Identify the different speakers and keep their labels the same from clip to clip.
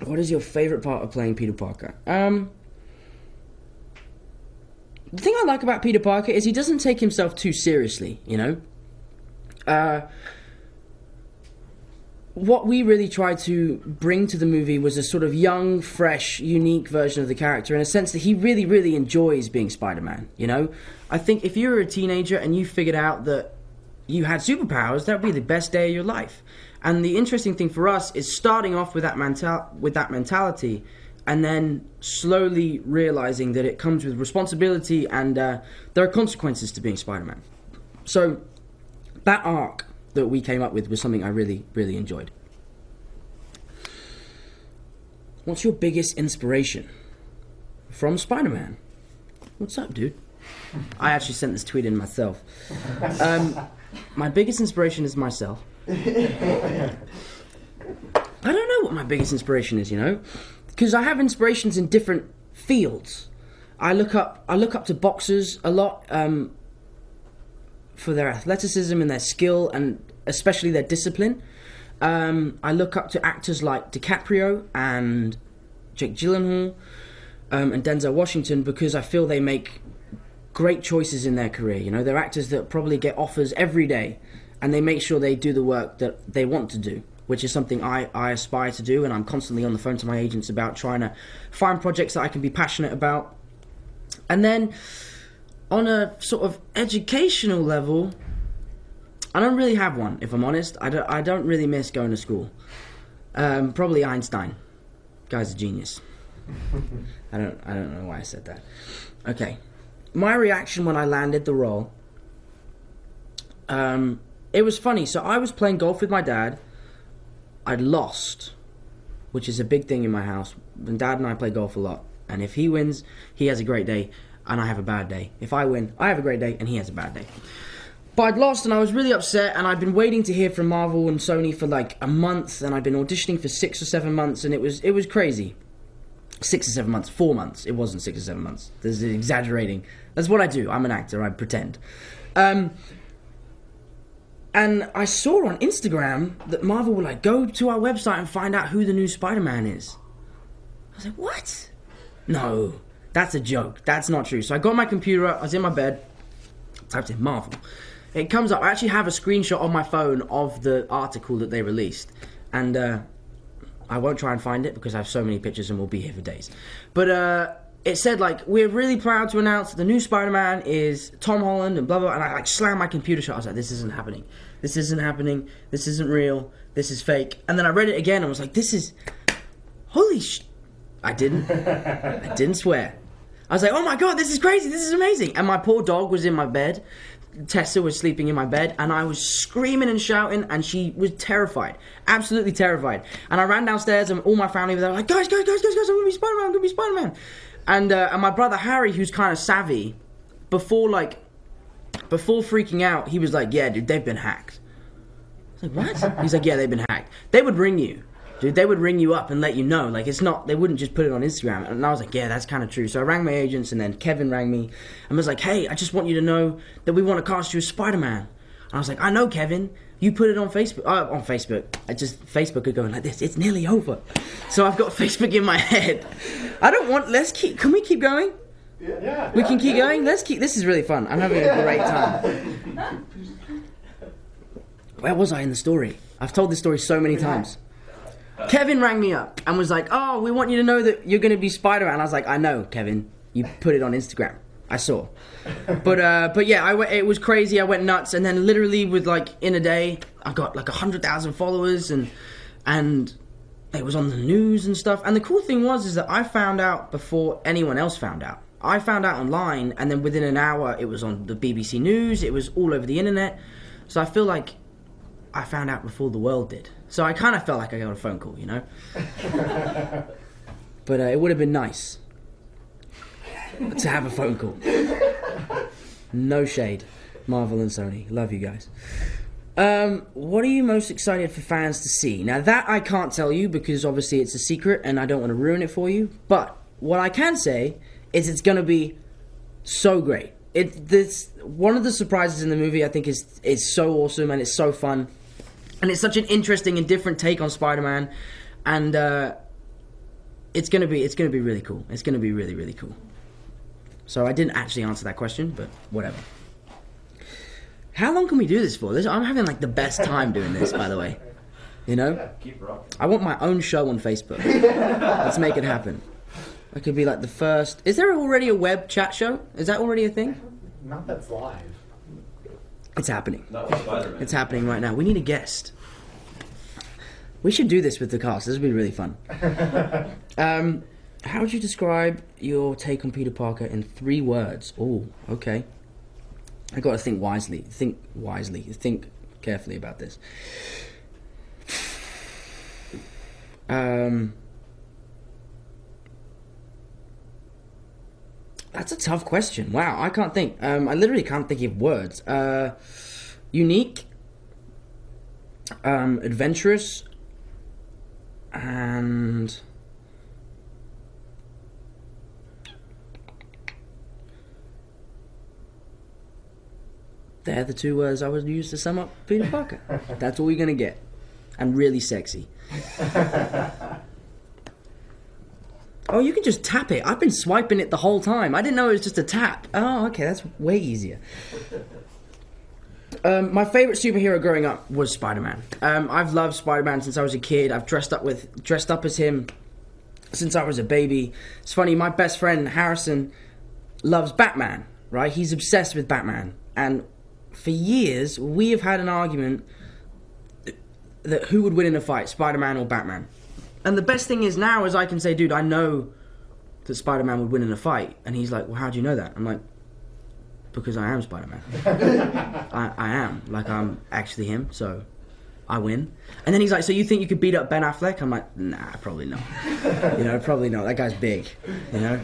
Speaker 1: What is your favorite part of playing Peter Parker? The thing I like about Peter Parker is he doesn't take himself too seriously, you know? What we really tried to bring to the movie was a sort of young, fresh, unique version of the character in a sense that he really, really enjoys being Spider-Man, you know? I think if you were a teenager and you figured out that you had superpowers, that would be the best day of your life. And the interesting thing for us is starting off with that mentality and then slowly realizing that it comes with responsibility and there are consequences to being Spider-Man. So that arc that we came up with was something I really, really enjoyed. What's your biggest inspiration from Spider-Man? What's up, dude? I actually sent this tweet in myself. My biggest inspiration is myself. I don't know what my biggest inspiration is, you know? Because I have inspirations in different fields. I look up to boxers a lot for their athleticism and their skill and especially their discipline. I look up to actors like DiCaprio and Jake Gyllenhaal and Denzel Washington because I feel they make great choices in their career. You know, they're actors that probably get offers every day and they make sure they do the work that they want to do, which is something I aspire to do, and I'm constantly on the phone to my agents about trying to find projects that I can be passionate about. And then on a sort of educational level, I don't really have one, if I'm honest. I don't really miss going to school. Probably Einstein. Guy's a genius. I don't know why I said that. Okay. My reaction when I landed the role, it was funny. So I was playing golf with my dad. I'd lost, which is a big thing in my house. And Dad and I play golf a lot. And if he wins, he has a great day, and I have a bad day. If I win, I have a great day, and he has a bad day. But I'd lost, and I was really upset, and I'd been waiting to hear from Marvel and Sony for like a month, and I'd been auditioning for 6 or 7 months, and it was crazy. 6 or 7 months, 4 months. It wasn't 6 or 7 months. This is exaggerating. That's what I do. I'm an actor. I pretend. And I saw on Instagram that Marvel were like, go to our website and find out who the new Spider-Man is. I was like, what? No, that's a joke. That's not true. So I got my computer up. I was in my bed. Typed in Marvel. It comes up. I actually have a screenshot on my phone of the article that they released. And I won't try and find it because I have so many pictures and we'll be here for days. But it said, like, we're really proud to announce that the new Spider-Man is Tom Holland and blah, blah, and I, like, slammed my computer shut. I was like, this isn't happening. This isn't happening. This isn't real. This is fake. And then I read it again and was like, this is... Holy sh... I didn't swear. I was like, oh my God, this is crazy. This is amazing. And my poor dog was in my bed. Tessa was sleeping in my bed, and I was screaming and shouting, and she was terrified. Absolutely terrified. And I ran downstairs, and all my family were there, like, guys, I'm going to be Spider-Man, I'm going to be Spider-Man. And my brother Harry, who's kind of savvy, before freaking out, he was like, yeah, dude, they've been hacked. I was like, what? He's like, yeah, they've been hacked. They would ring you. Dude, they would ring you up and let you know. Like, it's not, they wouldn't just put it on Instagram. And I was like, yeah, that's kind of true. So I rang my agents, and then Kevin rang me and was like, hey, I just want you to know that we want to cast you as Spider-Man. And I was like, I know, Kevin. You put it on Facebook. On Facebook. Facebook are going like this. It's nearly over. So I've got Facebook in my head. Can we keep going?
Speaker 2: Yeah.
Speaker 1: We can keep going? This is really fun. I'm having a great time. Where was I in the story? I've told this story so many times. Kevin rang me up and was like, oh, we want you to know that you're going to be Spider-Man. I was like, I know, Kevin. You put it on Instagram. I saw. But yeah, it was crazy. I went nuts. And then literally in a day, I got like 100,000 followers and it was on the news and stuff. And the cool thing is that I found out before anyone else found out. I found out online, and then within an hour, it was on the BBC News. It was all over the internet. So I feel like I found out before the world did. So I kind of felt like I got a phone call, you know? But it would have been nice to have a phone call. No shade. Marvel and Sony. Love you guys. What are you most excited for fans to see? Now that I can't tell you because obviously it's a secret and I don't want to ruin it for you. But what I can say is it's going to be so great. One of the surprises in the movie I think is so awesome and it's so fun. And it's such an interesting and different take on Spider-Man. And it's gonna be really cool. It's gonna be really, really cool. So I didn't actually answer that question, but whatever. How long can we do this for? I'm having like the best time doing this, by the way. You know?
Speaker 2: Keep rocking.
Speaker 1: I want my own show on Facebook. Let's make it happen. I could be like the first... Is there already a web chat show? Is that already a thing?
Speaker 3: Not that's live.
Speaker 1: It's happening.
Speaker 2: That was Spider-Man.
Speaker 1: It's happening right now. We need a guest. We should do this with the cast. This would be really fun. How would you describe your take on Peter Parker in 3 words? Oh, okay. I got to think wisely. Think wisely. Think carefully about this. That's a tough question. Wow, I can't think. I literally can't think of words. Unique, adventurous, and they're the 2 words I would use to sum up Peter Parker. That's all you're gonna get. And really sexy. Oh, you can just tap it. I've been swiping it the whole time. I didn't know it was just a tap. Oh, okay, that's way easier. My favorite superhero growing up was Spider-Man. I've loved Spider-Man since I was a kid. I've dressed up as him since I was a baby. It's funny, my best friend Harrison loves Batman, right? He's obsessed with Batman. And for years, we have had an argument that who would win in a fight, Spider-Man or Batman. And the best thing is now is I can say, dude, I know that Spider-Man would win in a fight. And he's like, well, how do you know that? I'm like, because I am Spider-Man. I am. Like, I'm actually him, so I win. And then he's like, so you think you could beat up Ben Affleck? I'm like, nah, probably not. You know, probably not. That guy's big, you know?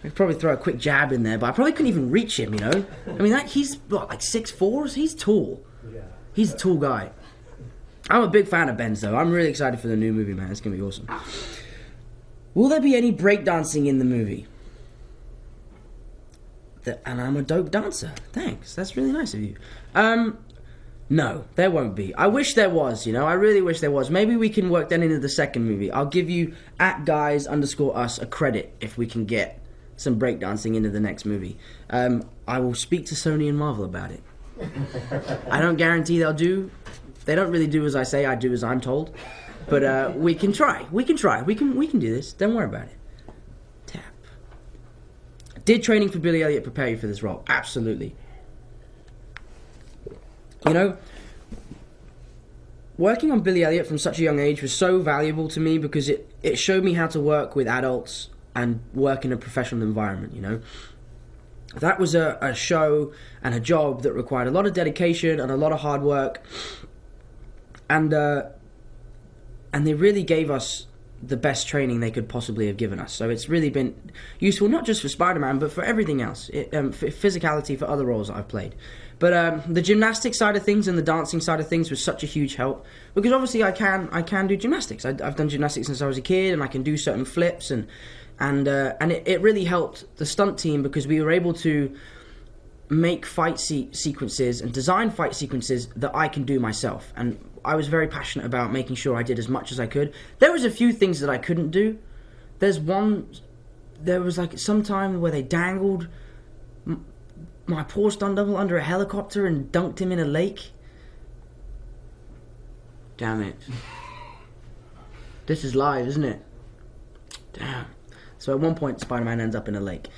Speaker 1: I could probably throw a quick jab in there, but I probably couldn't even reach him, you know? I mean, he's, what, like 6'4"? He's tall.
Speaker 3: Yeah.
Speaker 1: He's a tall guy. I'm a big fan of Ben's, though. I'm really excited for the new movie, man. It's going to be awesome. Will there be any breakdancing in the movie? And I'm a dope dancer. Thanks. That's really nice of you. No, there won't be. I wish there was, you know. I really wish there was. Maybe we can work that into the second movie. I'll give you @guys_us a credit if we can get some breakdancing into the next movie. I will speak to Sony and Marvel about it. I don't guarantee they'll do. They don't really do as I say. I do as I'm told. But we can try. We can try. We can do this. Don't worry about it. Tap. Did training for Billy Elliot prepare you for this role? Absolutely. You know, working on Billy Elliot from such a young age was so valuable to me because it showed me how to work with adults and work in a professional environment, you know. That was a show and a job that required a lot of dedication and a lot of hard work. And they really gave us the best training they could possibly have given us. So it's really been useful, not just for Spider-Man, but for everything else. For physicality, for other roles that I've played. But the gymnastics side of things and the dancing side of things was such a huge help. Because obviously I can do gymnastics. I've done gymnastics since I was a kid, and I can do certain flips. And it really helped the stunt team because we were able to make fight sequences and design fight sequences that I can do myself. And I was very passionate about making sure I did as much as I could. There was a few things that I couldn't do. There was like some time where they dangled my poor stunt double under a helicopter and dunked him in a lake. Damn it. This is live, isn't it? Damn. So at one point, Spider-Man ends up in a lake.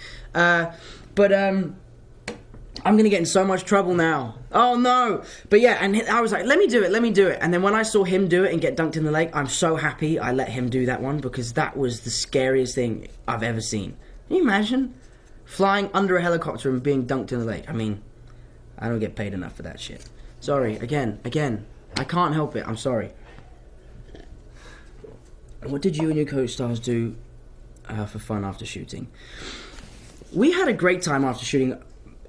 Speaker 1: I'm going to get in so much trouble now. Oh, no. But yeah, and I was like, let me do it. And then when I saw him do it and get dunked in the lake, I'm so happy I let him do that one because that was the scariest thing I've ever seen. Can you imagine flying under a helicopter and being dunked in the lake? I mean, I don't get paid enough for that shit. Sorry, again. I can't help it. I'm sorry. What did you and your co-stars do for fun after shooting? We had a great time after shooting.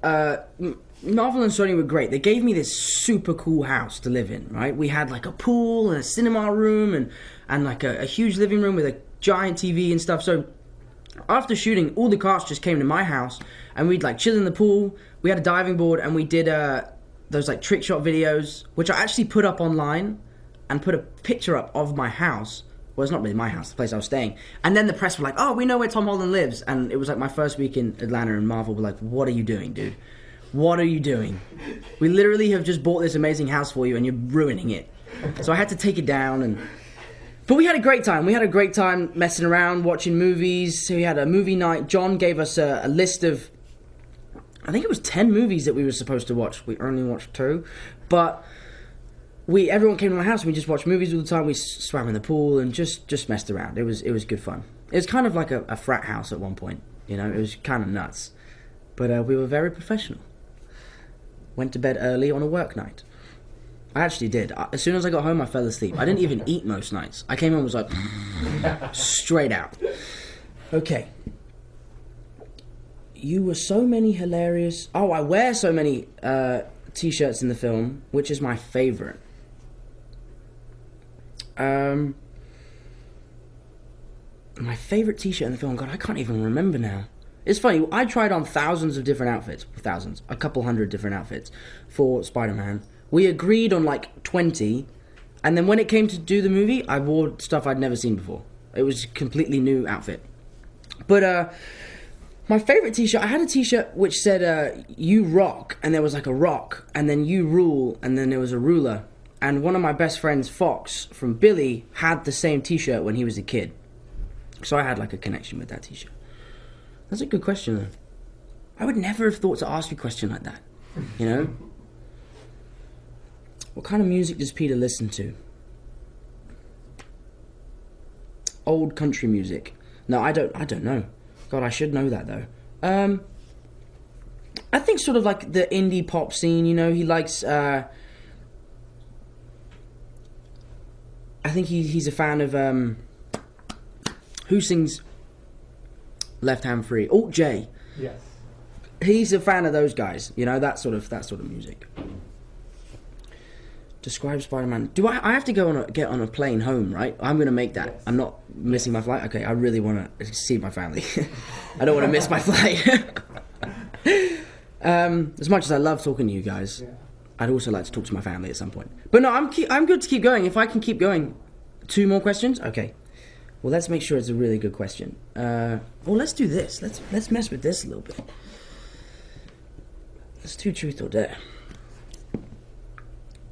Speaker 1: Marvel and Sony were great. They gave me this super cool house to live in, right? We had like a pool and a cinema room and like a huge living room with a giant TV and stuff. So after shooting, all the cast just came to my house and we'd like chill in the pool. We had a diving board and we did those like trick shot videos, which I actually put up online and put a picture up of my house Well, it's not really my house, the place I was staying. And then the press were like, oh, we know where Tom Holland lives. And it was like my first week in Atlanta, and Marvel were like, what are you doing, dude? What are you doing? We literally have just bought this amazing house for you, and you're ruining it. So I had to take it down, but we had a great time. We had a great time messing around, watching movies. So we had a movie night. John gave us a list of, I think it was 10 movies that we were supposed to watch. We only watched 2. But everyone came to my house and we just watched movies all the time. We swam in the pool and just messed around. It was good fun. It was kind of like a frat house at one point. You know, it was kind of nuts. But we were very professional. Went to bed early on a work night. I actually did. As soon as I got home, I fell asleep. I didn't even eat most nights. I came home and was like, straight out. Okay. You were so many hilarious... Oh, I wear so many t-shirts in the film. Which is my favorite? My favorite t-shirt in the film? God, I can't even remember now. It's funny, I tried on thousands of different outfits. Thousands. A couple hundred different outfits for Spider-Man. We agreed on like 20, and then when it came to do the movie, I wore stuff I'd never seen before. It was a completely new outfit. But my favorite t-shirt, I had a t-shirt which said, you rock, and there was like a rock, and then you rule, and then there was a ruler. And one of my best friends, Fox, from Billy, had the same t-shirt when he was a kid. So I had like a connection with that t-shirt. That's a good question though. I would never have thought to ask you a question like that, you know? What kind of music does Peter listen to? Old country music. No, I don't know. God, I should know that though. I think sort of like the indie pop scene, you know, he likes, I think he's a fan of, who sings Left Hand Free? Alt J.
Speaker 2: Yes.
Speaker 1: He's a fan of those guys, you know, that sort of music. Describe Spider-Man. Do I have to get on a plane home, right? I'm going to make that.
Speaker 2: Yes.
Speaker 1: I'm not missing my flight. Okay, I really want to see my family. I don't want to miss my flight. As much as I love talking to you guys, I'd also like to talk to my family at some point. But no, I'm good to keep going. If I can keep going, 2 more questions? Okay. Well, let's make sure it's a really good question. Well, let's do this. Let's mess with this a little bit. Let's do truth or dare.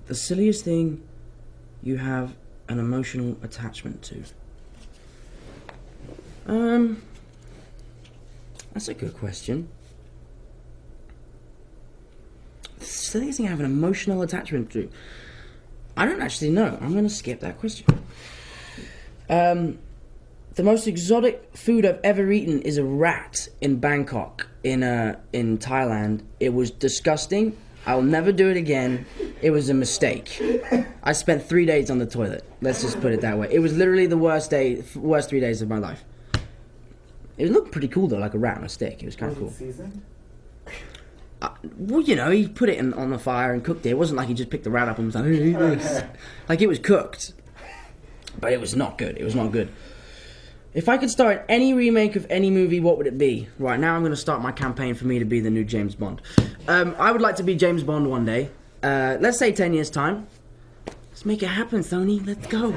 Speaker 1: The silliest thing you have an emotional attachment to. That's a good question. The silliest thing I have an emotional attachment to. I don't actually know. I'm going to skip that question. The most exotic food I've ever eaten is a rat in Bangkok, in Thailand. It was disgusting. I'll never do it again. It was a mistake. I spent 3 days on the toilet. Let's just put it that way. It was literally the worst 3 days of my life. It looked pretty cool though, like a rat on a stick. It was kind of cool.
Speaker 2: Was it seasoned?
Speaker 1: Well, you know, he put it on the fire and cooked it. It wasn't like he just picked the rat up and was like, hey, eat this. Like, it was cooked. But it was not good. It was not good. If I could star in any remake of any movie, what would it be? Right, now I'm going to start my campaign for me to be the new James Bond. I would like to be James Bond one day. Let's say 10 years' time. Let's make it happen, Sony. Let's go.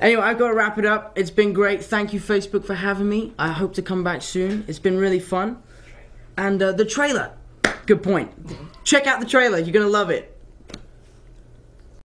Speaker 1: Anyway, I've got to wrap it up. It's been great. Thank you, Facebook, for having me. I hope to come back soon. It's been really fun. And the trailer. Good point. Check out the trailer. You're going to love it.